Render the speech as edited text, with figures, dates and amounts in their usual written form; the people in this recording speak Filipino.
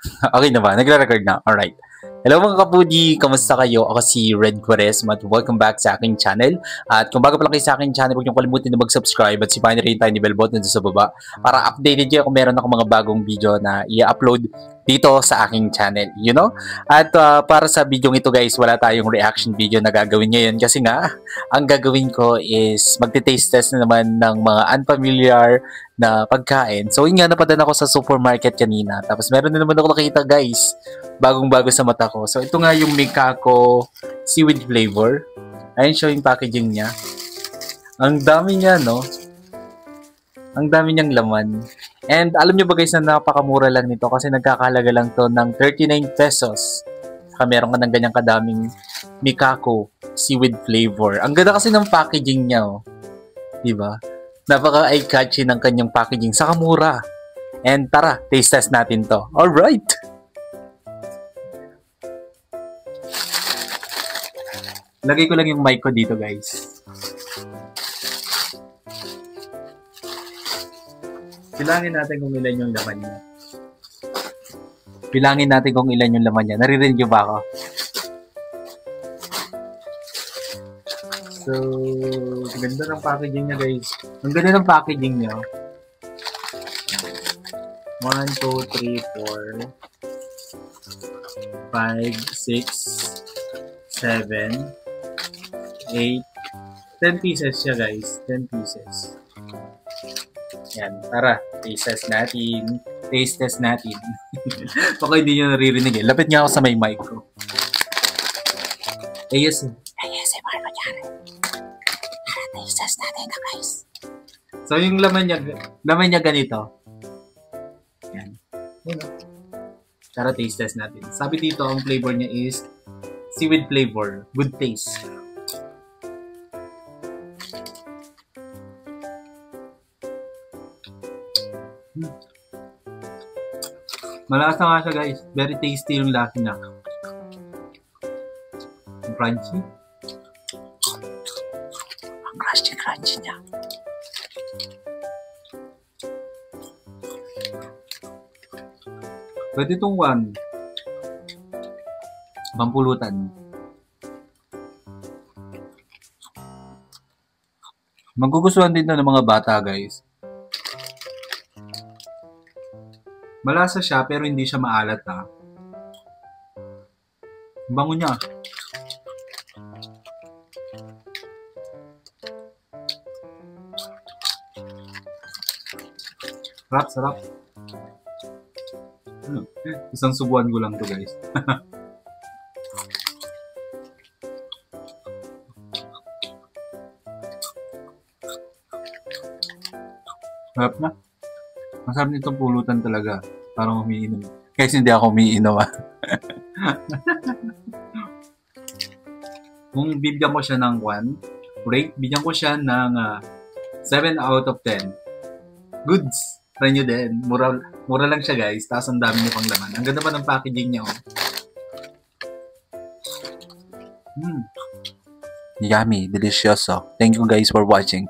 Okay na ba? Nagre-record na. Alright. Hello mga kapudi, kamusta kayo? Ako si Red Quaresma at welcome back sa aking channel. At kung bago pa lang kayo sa aking channel, huwag niyong kalimutan na mag-subscribe at sipahin rin tayo ni bell button sa baba para updated kayo kung meron ako mga bagong video na i-upload dito sa aking channel, you know? At para sa video ito guys, wala tayong reaction video na gagawin ngayon kasi nga, ang gagawin ko is magte-taste test na naman ng mga unfamiliar na pagkain. So yun nga, napadaan ako sa supermarket kanina. Tapos meron na naman ako nakita guys, bagong-bago sa mata ko. So ito nga yung Mikako seaweed flavor. Ayun siya yung packaging niya. Ang dami niya, no? Ang dami niyang laman. And alam niyo ba guys na napakamura lang nito kasi nagkakalaga lang to ng 39 pesos. Saka meron ka ng ganyang kadaming Mikako seaweed flavor. Ang ganda kasi ng packaging niya, oh. Diba? Napaka eye-catchy ng kanyang packaging. Saka mura. And tara, taste test natin to. Alright! Lagay ko lang yung mic ko dito guys. Bilangin natin kung ilan yung laman niya. Bilangin natin kung ilan yung laman niya. Naririnig niyo ba ako? So, ganda ng packaging niya guys. Ang ganda ng packaging niya. 1, 2, 3, 4 5, 6 7 8 10 pieces siya guys. 10 pieces. Yan. Tara. Taste test natin. Taste test natin. Baka hindi nyo naririnig eh. Lapit nga ako sa may mic ko. ASMR ko dyan. Taste test natin na guys. So yung laman niya ganito. Yan. Yan o. Tara taste test natin. Sabi dito ang flavor niya is seaweed flavor. Good taste. Malasa nga siya guys. Very tasty yung lasa niya. Crunchy. Ang crunchy niya. Pwede itong pampulutan. Magugustuhan din na ng mga bata guys. Malasa siya pero hindi siya maalat ha. Bango niya. Sarap. Isang subuan ko lang to guys. Sarap na. Masarap nitong pulutan talaga. Parang umiinom. Kasi hindi ako umiinom ah. Kung bigyan ko siya ng 1 rate, bigyan ko siya ng 7 out of 10. Goods. Try nyo din. Mura lang siya guys. Tapos ang dami niya pang laman. Ang ganda pa ng packaging niya. Oh. Yummy. Delicioso. Thank you guys for watching.